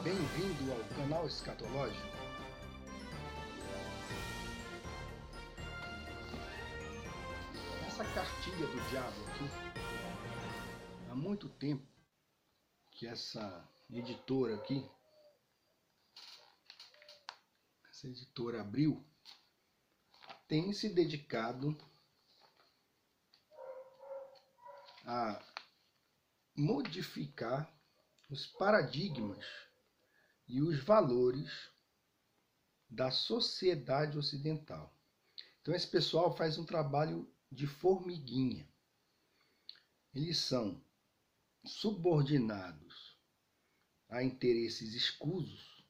Bem-vindo ao canal Escatológico. Essa cartilha do diabo aqui, há muito tempo que essa editora aqui, essa editora Abril, tem se dedicado a modificar os paradigmas e os valores da sociedade ocidental. Então esse pessoal faz um trabalho de formiguinha. Eles são subordinados a interesses escusos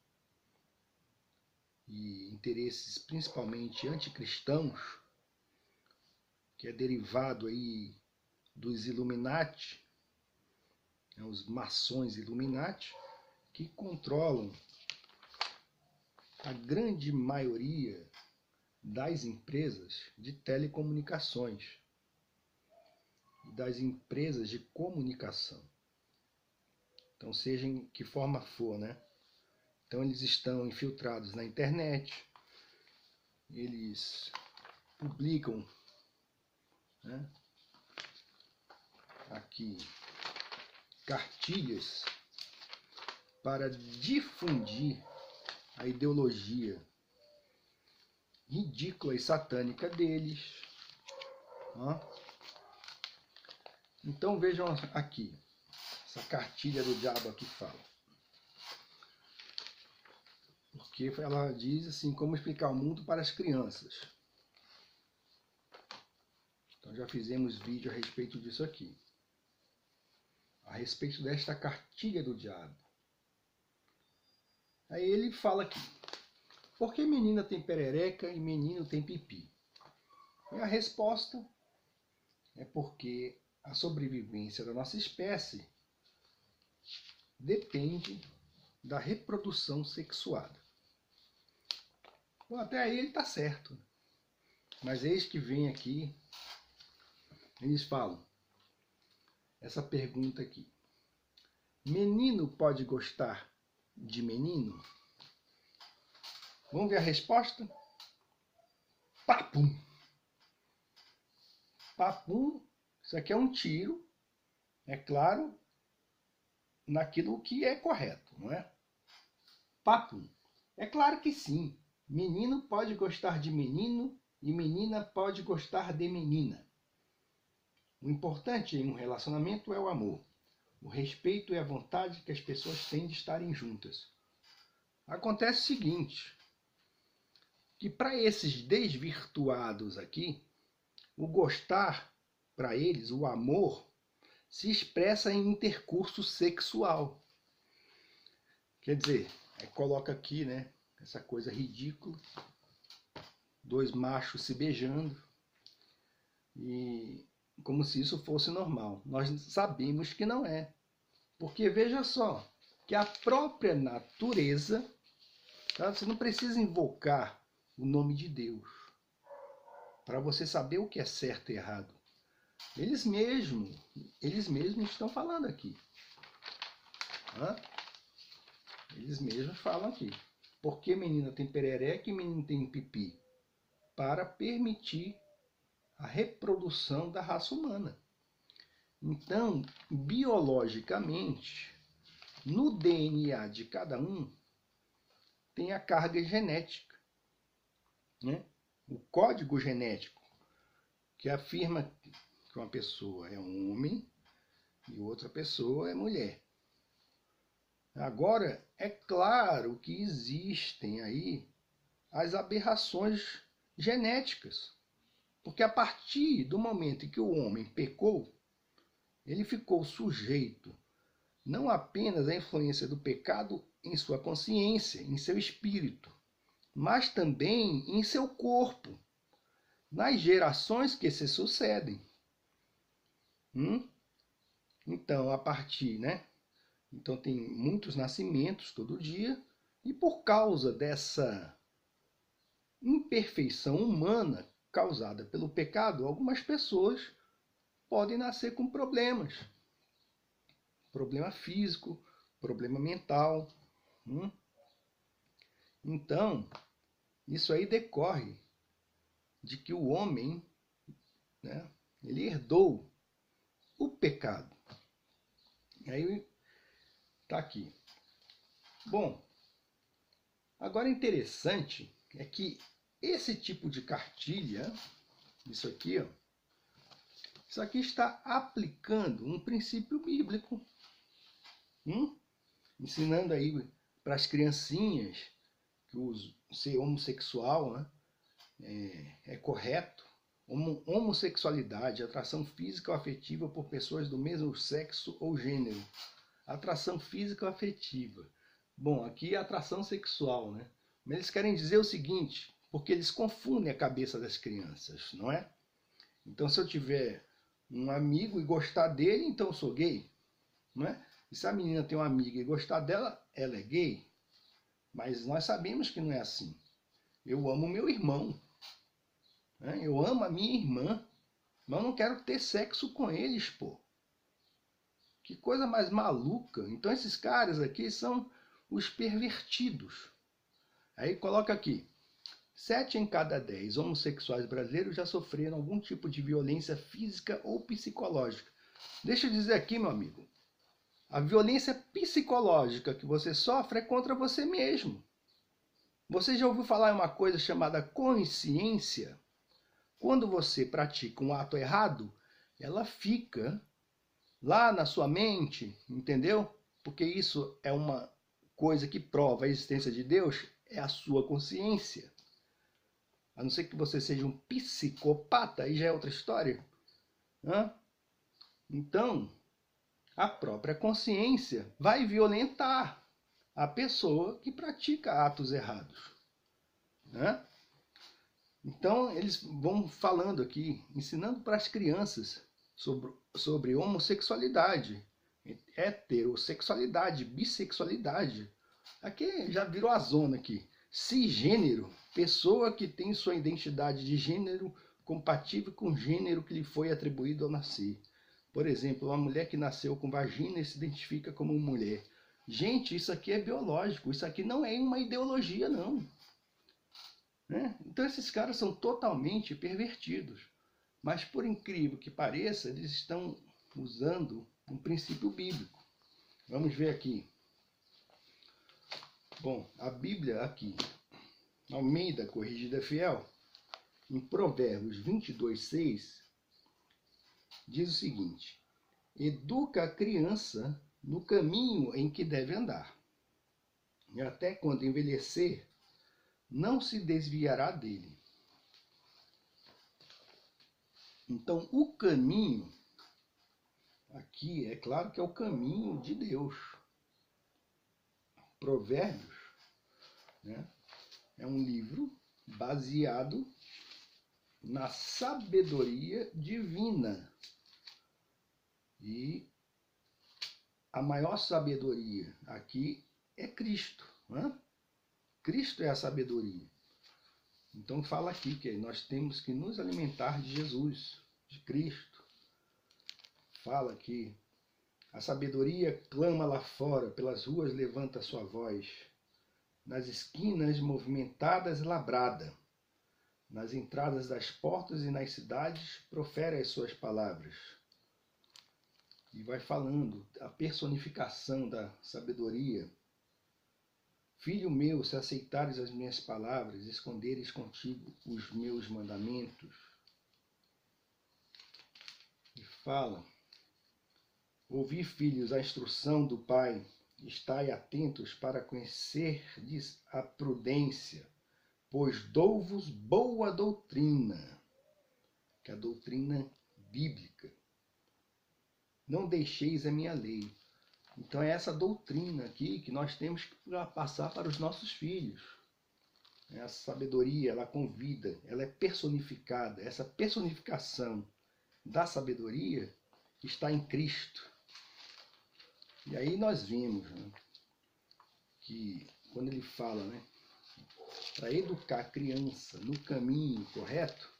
e interesses principalmente anticristãos, que é derivado aí dos Illuminati, os maçons Illuminati, que controlam a grande maioria das empresas de telecomunicações e das empresas de comunicação. Então, seja em que forma for, né? Então, eles estão infiltrados na internet, eles publicam, né, aqui cartilhas para difundir a ideologia ridícula e satânica deles. Então vejam aqui, essa cartilha do diabo aqui fala. Porque ela diz assim, como explicar o mundo para as crianças. Então já fizemos vídeo a respeito disso aqui. A respeito desta cartilha do diabo. Aí ele fala aqui, por que menina tem perereca e menino tem pipi? E a resposta é porque a sobrevivência da nossa espécie depende da reprodução sexuada. Bom, até aí ele está certo. Mas eis que vem aqui, eles falam, essa pergunta aqui. Menino pode gostar de menino? Vamos ver a resposta? Papum! Papum, isso aqui é um tiro, é claro, naquilo que é correto, não é? Papum. É claro que sim. Menino pode gostar de menino e menina pode gostar de menina. O importante em um relacionamento é o amor. O respeito e a vontade que as pessoas têm de estarem juntas. Acontece o seguinte, que para esses desvirtuados aqui, o gostar, para eles, o amor, se expressa em intercurso sexual. Quer dizer, coloca aqui, né, essa coisa ridícula, dois machos se beijando, e como se isso fosse normal. Nós sabemos que não é. Porque veja só, que a própria natureza, tá? Você não precisa invocar o nome de Deus para você saber o que é certo e errado. Eles mesmos estão falando aqui. Eles mesmos falam aqui. Por que menina tem perereca e menino tem pipi? Para permitir a reprodução da raça humana. Então, biologicamente, no DNA de cada um, tem a carga genética, né? O código genético, que afirma que uma pessoa é um homem e outra pessoa é mulher. Agora, é claro que existem aí as aberrações genéticas, porque a partir do momento em que o homem pecou, ele ficou sujeito não apenas à influência do pecado em sua consciência, em seu espírito, mas também em seu corpo, nas gerações que se sucedem. Então, a partir, né? Então tem muitos nascimentos todo dia, e por causa dessa imperfeição humana causada pelo pecado, algumas pessoas podem nascer com problemas. Problema físico, problema mental, Então, isso aí decorre de que o homem, né, ele herdou o pecado. Aí tá aqui. Bom, agora interessante é que esse tipo de cartilha, isso aqui, ó, isso aqui está aplicando um princípio bíblico, ensinando aí para as criancinhas que ser homossexual, né, é correto. Homossexualidade, atração física ou afetiva por pessoas do mesmo sexo ou gênero. Atração física ou afetiva. Bom, aqui é atração sexual, né? Mas eles querem dizer o seguinte, porque eles confundem a cabeça das crianças, não é? Então, se eu tiver um amigo e gostar dele, então eu sou gay, não é? E se a menina tem uma amiga e gostar dela, ela é gay. Mas nós sabemos que não é assim. Eu amo meu irmão, né? Eu amo a minha irmã, mas eu não quero ter sexo com eles, pô. Que coisa mais maluca. Então esses caras aqui são os pervertidos. Aí coloca aqui, 7 em cada 10 homossexuais brasileiros já sofreram algum tipo de violência física ou psicológica. Deixa eu dizer aqui, meu amigo, a violência psicológica que você sofre é contra você mesmo. Você já ouviu falar em uma coisa chamada consciência? Quando você pratica um ato errado, ela fica lá na sua mente, entendeu? Porque isso é uma coisa que prova a existência de Deus, é a sua consciência. A não ser que você seja um psicopata, aí já é outra história. Então, a própria consciência vai violentar a pessoa que pratica atos errados. Então, eles vão falando aqui, ensinando para as crianças sobre homossexualidade, heterossexualidade, bissexualidade. Aqui já virou a zona aqui. Cisgênero, pessoa que tem sua identidade de gênero compatível com o gênero que lhe foi atribuído ao nascer. Por exemplo, uma mulher que nasceu com vagina e se identifica como mulher. Gente, isso aqui é biológico, isso aqui não é uma ideologia, não. Então esses caras são totalmente pervertidos. Mas por incrível que pareça, eles estão usando um princípio bíblico. Vamos ver aqui. Bom, a Bíblia aqui, Almeida Corrigida Fiel, em Provérbios 22:6, diz o seguinte: educa a criança no caminho em que deve andar, e até quando envelhecer, não se desviará dele. Então, o caminho, aqui, é claro que é o caminho de Deus. Provérbios, né, é um livro baseado na sabedoria divina. E a maior sabedoria aqui é Cristo. Cristo é a sabedoria. Então fala aqui que nós temos que nos alimentar de Jesus, de Cristo. Fala que a sabedoria clama lá fora, pelas ruas levanta sua voz. Nas esquinas movimentadas labrada. Nas entradas das portas e nas cidades profere as suas palavras. E vai falando a personificação da sabedoria. Filho meu, se aceitares as minhas palavras, esconderes contigo os meus mandamentos. E fala, ouvi, filhos, a instrução do Pai, estai atentos para conhecerdes a prudência, pois dou-vos boa doutrina, que é a doutrina bíblica. Não deixeis a minha lei. Então é essa doutrina aqui que nós temos que passar para os nossos filhos. Essa sabedoria, ela convida, ela é personificada. Essa personificação da sabedoria está em Cristo. E aí nós vimos, né, que quando ele fala, né, para educar a criança no caminho correto,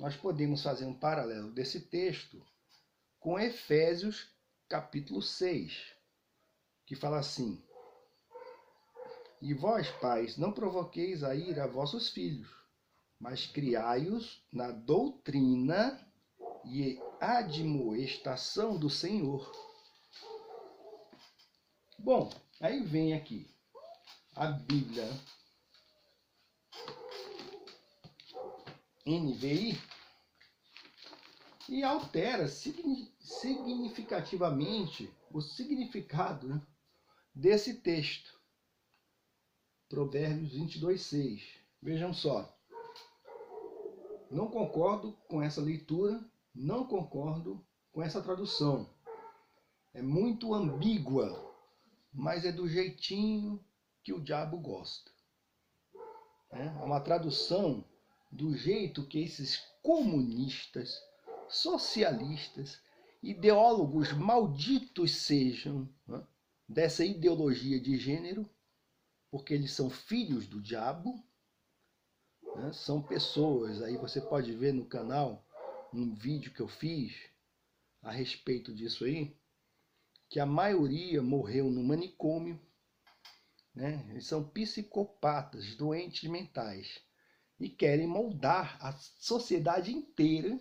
nós podemos fazer um paralelo desse texto com Efésios capítulo 6, que fala assim: E vós, pais, não provoqueis a ira a vossos filhos, mas criai-os na doutrina e admoestação do Senhor. Bom, aí vem aqui a Bíblia NVI e altera significativamente o significado, né, desse texto. Provérbios 22:6. Vejam só. Não concordo com essa leitura, não concordo com essa tradução. É muito ambígua, mas é do jeitinho que o diabo gosta. É uma tradução do jeito que esses comunistas, socialistas, ideólogos malditos sejam, né, dessa ideologia de gênero, porque eles são filhos do diabo, né? São pessoas, aí você pode ver no canal um vídeo que eu fiz a respeito disso aí, que a maioria morreu no manicômio, né? Eles são psicopatas, doentes mentais, e querem moldar a sociedade inteira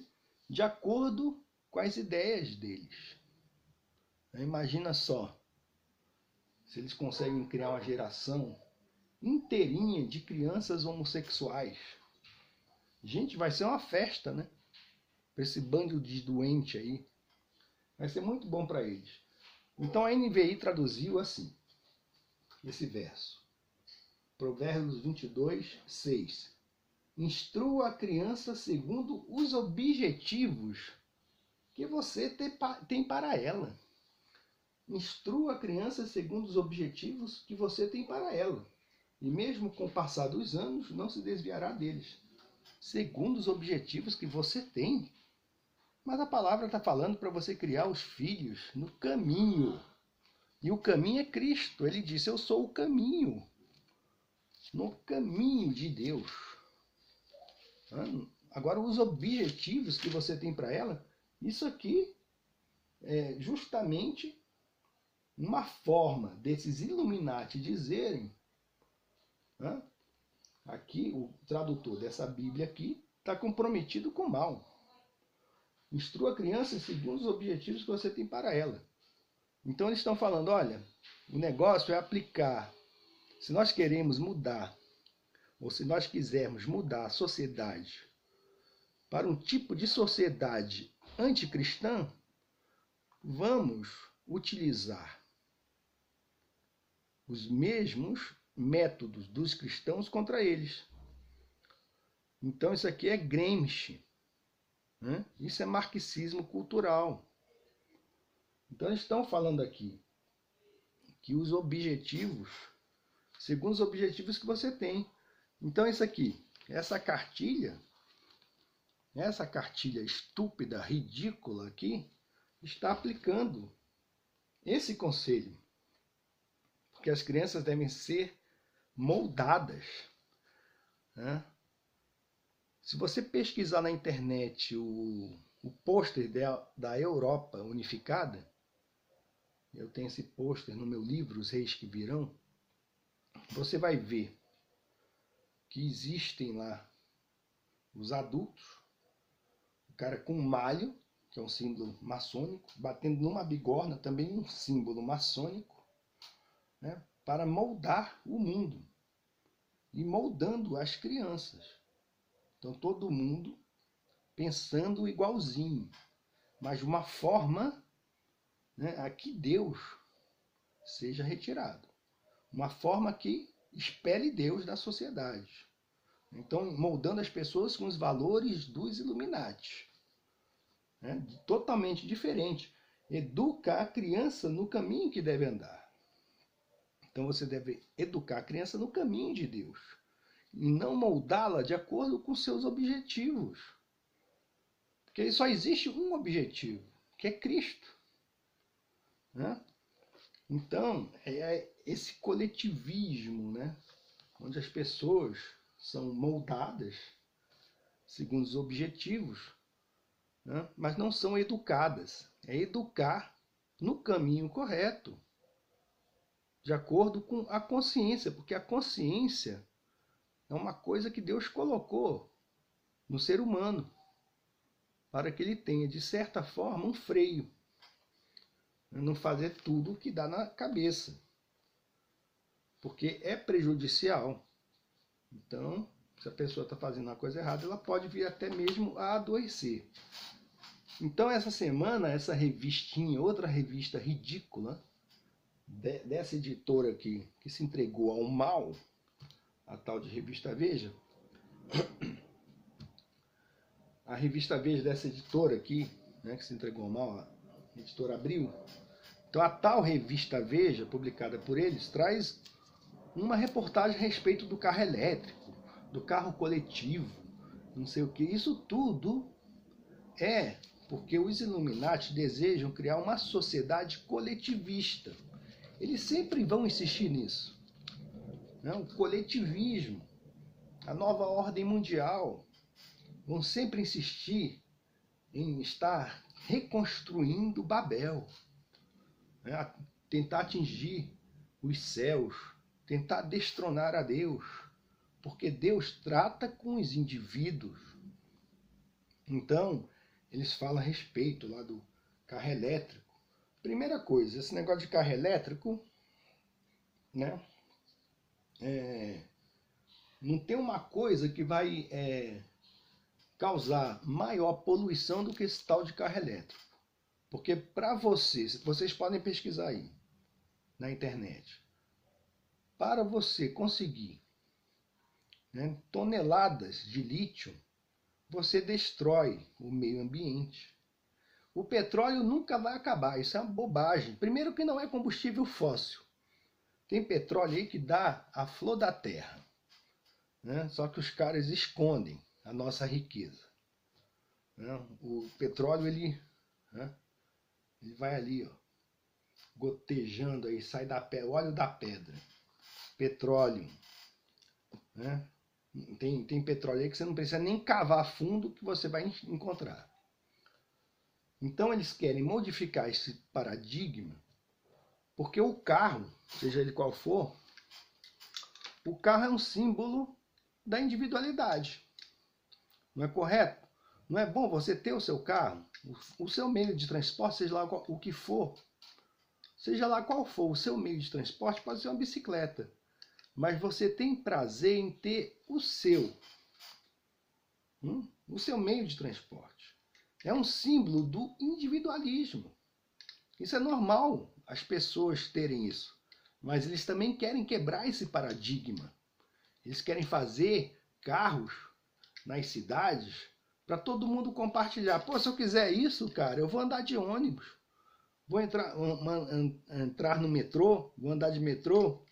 de acordo com as ideias deles. Imagina só, se eles conseguem criar uma geração inteirinha de crianças homossexuais. Gente, vai ser uma festa, né? Para esse bando de doente aí. Vai ser muito bom para eles. Então a NVI traduziu assim, esse verso. Provérbios 22:6. Instrua a criança segundo os objetivos que você tem para ela. Instrua a criança segundo os objetivos que você tem para ela. E mesmo com o passar dos anos, não se desviará deles. Segundo os objetivos que você tem. Mas a palavra está falando para você criar os filhos no caminho. E o caminho é Cristo. Ele disse, eu sou o caminho. No caminho de Deus. Agora, os objetivos que você tem para ela, isso aqui é justamente uma forma desses Illuminati dizerem, aqui o tradutor dessa Bíblia aqui está comprometido com o mal. Instrua a criança segundo os objetivos que você tem para ela. Então eles estão falando, olha, o negócio é aplicar. Se nós queremos mudar, ou se nós quisermos mudar a sociedade para um tipo de sociedade anticristã, vamos utilizar os mesmos métodos dos cristãos contra eles. Então isso aqui é Gramsci, né? Isso é marxismo cultural. Então eles estão falando aqui que os objetivos, segundo os objetivos que você tem. Então isso aqui, essa cartilha estúpida, ridícula aqui, está aplicando esse conselho. Porque as crianças devem ser moldadas, né? Se você pesquisar na internet o pôster da Europa Unificada, eu tenho esse pôster no meu livro, Os Reis que Virão, você vai ver que existem lá os adultos, o cara com malho, que é um símbolo maçônico, batendo numa bigorna, também um símbolo maçônico, né, para moldar o mundo e moldando as crianças. Então todo mundo pensando igualzinho, mas de uma forma, né, a que Deus seja retirado. Uma forma que espere Deus da sociedade. Então, moldando as pessoas com os valores dos Illuminati. Né? Totalmente diferente. Educa a criança no caminho que deve andar. Então, você deve educar a criança no caminho de Deus. E não moldá-la de acordo com seus objetivos. Porque só existe um objetivo, que é Cristo. Né? Então, é esse coletivismo, né? Onde as pessoas são moldadas segundo os objetivos, né? Mas não são educadas. É educar no caminho correto. de acordo com a consciência, porque a consciência é uma coisa que Deus colocou no ser humano, para que ele tenha, de certa forma, um freio. Não fazer tudo o que dá na cabeça, porque é prejudicial. Então, se a pessoa está fazendo uma coisa errada, ela pode vir até mesmo a adoecer. Então, essa semana, essa revistinha, outra revista ridícula, dessa editora aqui, que se entregou ao mal, a tal de Revista Veja, a Revista Veja dessa editora aqui, né, que se entregou ao mal, a editora Abril. Então, a tal Revista Veja, publicada por eles, traz uma reportagem a respeito do carro elétrico, do carro coletivo, não sei o que. Isso tudo é porque os Illuminati desejam criar uma sociedade coletivista. Eles sempre vão insistir nisso. O coletivismo, a nova ordem mundial, vão sempre insistir em estar reconstruindo Babel, tentar atingir os céus, tentar destronar a Deus, porque Deus trata com os indivíduos. Então, eles falam a respeito lá do carro elétrico. Primeira coisa, esse negócio de carro elétrico, né? Não tem uma coisa que vai causar maior poluição do que esse tal de carro elétrico. Porque para vocês podem pesquisar aí na internet, para você conseguir, né, toneladas de lítio, você destrói o meio ambiente. O petróleo nunca vai acabar, isso é uma bobagem. Primeiro que não é combustível fóssil. Tem petróleo aí que dá a flor da terra, né? Só que os caras escondem a nossa riqueza. O petróleo, ele vai ali, ó, gotejando aí, sai da pedra, óleo da pedra. Petróleo, né? Tem petróleo aí que você não precisa nem cavar fundo que você vai encontrar. Então eles querem modificar esse paradigma, porque o carro, seja ele qual for, o carro é um símbolo da individualidade. Não é correto? Não é bom você ter o seu carro, o seu meio de transporte, seja lá o que for, seja lá qual for o seu meio de transporte, pode ser uma bicicleta, mas você tem prazer em ter o seu meio de transporte. É um símbolo do individualismo. Isso é normal, as pessoas terem isso. Mas eles também querem quebrar esse paradigma. Eles querem fazer carros nas cidades para todo mundo compartilhar. Pô, se eu quiser isso, cara, eu vou andar de ônibus. Vou entrar no metrô, vou andar de metrô,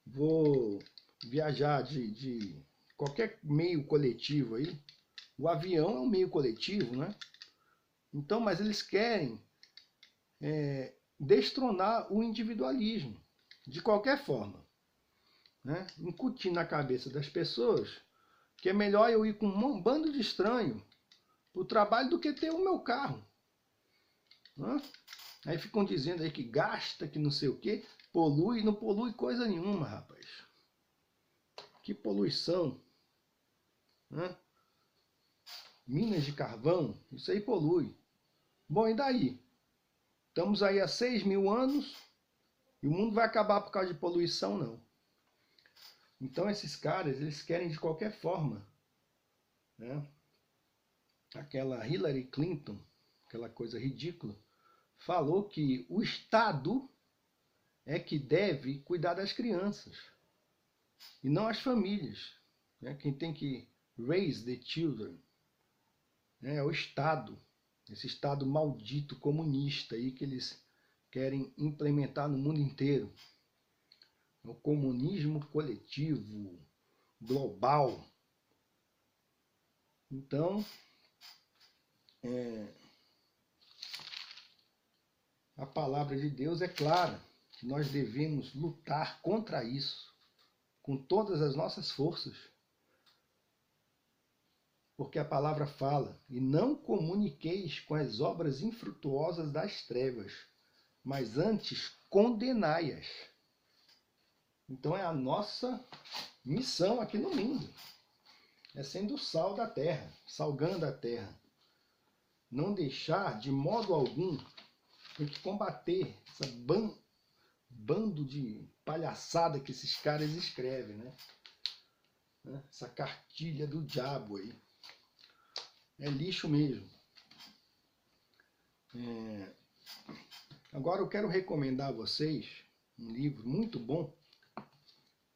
vou viajar de qualquer meio coletivo aí. O avião é um meio coletivo, né? Então, mas eles querem destronar o individualismo, de qualquer forma, né? Incutir na cabeça das pessoas que é melhor eu ir com um bando de estranho para o trabalho do que ter o meu carro. Né? Aí ficam dizendo aí que gasta, que não sei o que, polui, não polui coisa nenhuma, rapaz. Que poluição. Né? Minas de carvão, isso aí polui. Bom, e daí? Estamos aí há 6.000 anos e o mundo vai acabar por causa de poluição, não. Então esses caras, eles querem de qualquer forma, né? Aquela Hillary Clinton, aquela coisa ridícula, falou que o Estado é que deve cuidar das crianças e não as famílias, né? Quem tem que raise the children, né? É o Estado, esse Estado maldito comunista aí que eles querem implementar no mundo inteiro. O comunismo coletivo, global. Então, a palavra de Deus é clara, que nós devemos lutar contra isso, com todas as nossas forças. Porque a palavra fala, e não comuniqueis com as obras infrutuosas das trevas, mas antes condenai-as. Então é a nossa missão aqui no mundo. É sendo o sal da terra, salgando a terra. Não deixar de modo algum, tem que combater essa bando de palhaçada que esses caras escrevem, né? Essa cartilha do diabo aí. É lixo mesmo. Agora eu quero recomendar a vocês um livro muito bom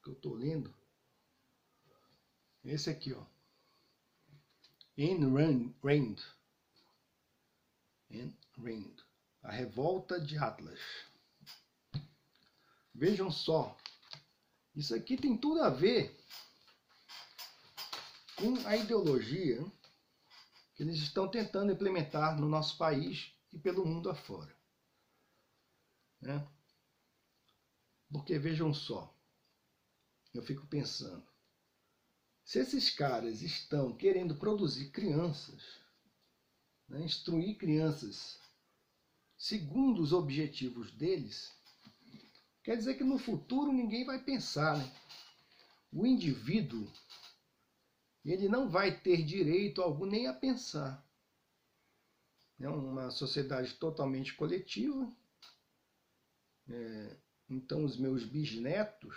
que eu estou lendo. Esse aqui, ó. Ayn Rand. A Revolta de Atlas. Vejam só. Isso aqui tem tudo a ver com a ideologia que eles estão tentando implementar no nosso país e pelo mundo afora. Né? Porque vejam só, eu fico pensando, se esses caras estão querendo produzir crianças, né, instruir crianças segundo os objetivos deles, quer dizer que no futuro ninguém vai pensar, né? O indivíduo, ele não vai ter direito algum nem a pensar. É uma sociedade totalmente coletiva. Então os meus bisnetos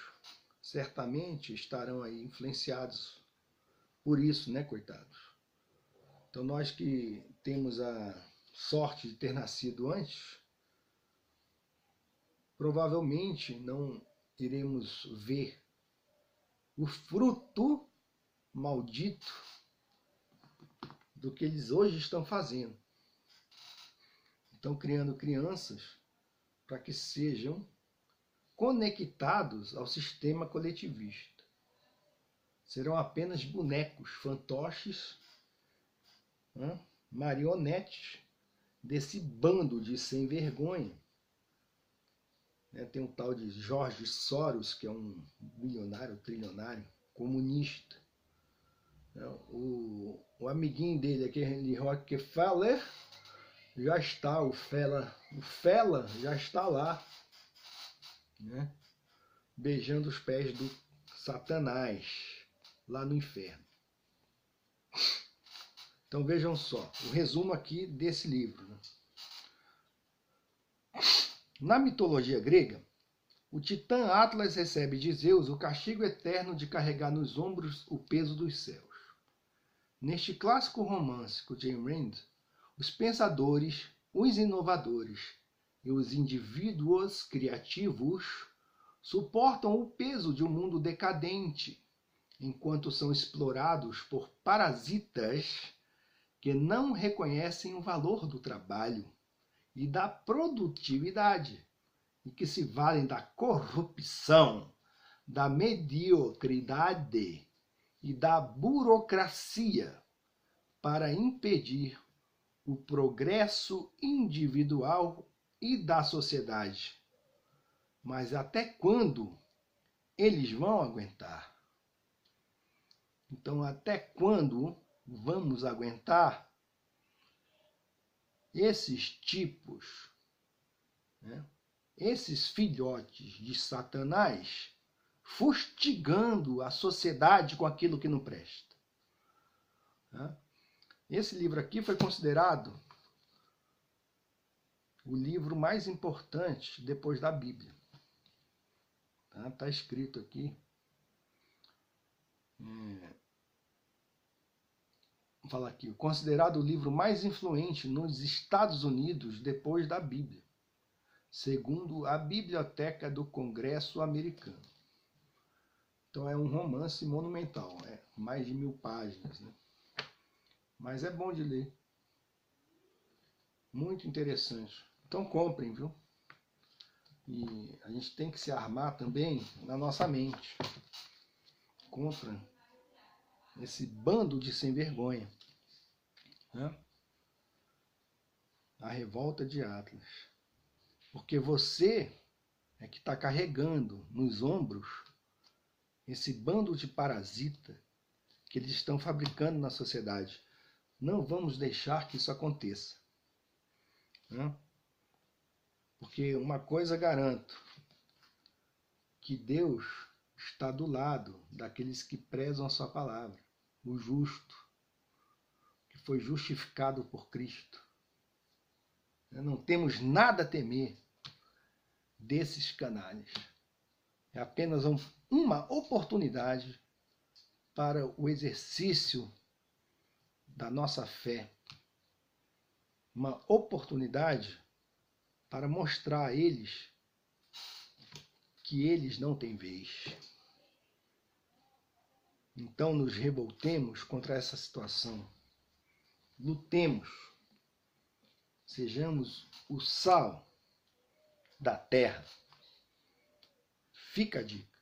certamente estarão aí influenciados por isso, né, coitados? Então nós que temos a sorte de ter nascido antes, provavelmente não iremos ver o fruto maldito do que eles hoje estão fazendo. Estão criando crianças para que sejam conectados ao sistema coletivista. Serão apenas bonecos, fantoches, marionetes desse bando de sem vergonha. Tem um tal de George Soros, que é um bilionário, trilionário, comunista. O amiguinho dele, aquele Rockefeller, já está, o Fela já está lá, né, beijando os pés do Satanás, lá no inferno. Então vejam só, o resumo aqui desse livro. Né? Na mitologia grega, o titã Atlas recebe de Zeus o castigo eterno de carregar nos ombros o peso dos céus. Neste clássico romance com Ayn Rand, os pensadores, os inovadores e os indivíduos criativos suportam o peso de um mundo decadente, enquanto são explorados por parasitas que não reconhecem o valor do trabalho e da produtividade, e que se valem da corrupção, da mediocridade e da burocracia para impedir o progresso individual e da sociedade. Mas até quando eles vão aguentar? Então, até quando vamos aguentar esses tipos, né, esses filhotes de Satanás, fustigando a sociedade com aquilo que não presta? Esse livro aqui foi considerado o livro mais importante depois da Bíblia. Tá escrito aqui. Vou falar aqui. Considerado o livro mais influente nos Estados Unidos depois da Bíblia, segundo a Biblioteca do Congresso Americano. Então é um romance monumental, mais de 1000 páginas, né? Mas é bom de ler. Muito interessante. Então comprem, viu? E a gente tem que se armar também na nossa mente contra esse bando de sem vergonha. Né? A Revolta de Atlas. Porque você é que está carregando nos ombros esse bando de parasita que eles estão fabricando na sociedade. Não vamos deixar que isso aconteça. Né? Porque uma coisa garanto, que Deus está do lado daqueles que prezam a sua palavra, o justo, que foi justificado por Cristo. Não temos nada a temer desses canalhas. É apenas uma oportunidade para o exercício da nossa fé. Uma oportunidade para mostrar a eles que eles não têm vez. Então nos revoltemos contra essa situação. Lutemos. Sejamos o sal da terra. Fica a dica.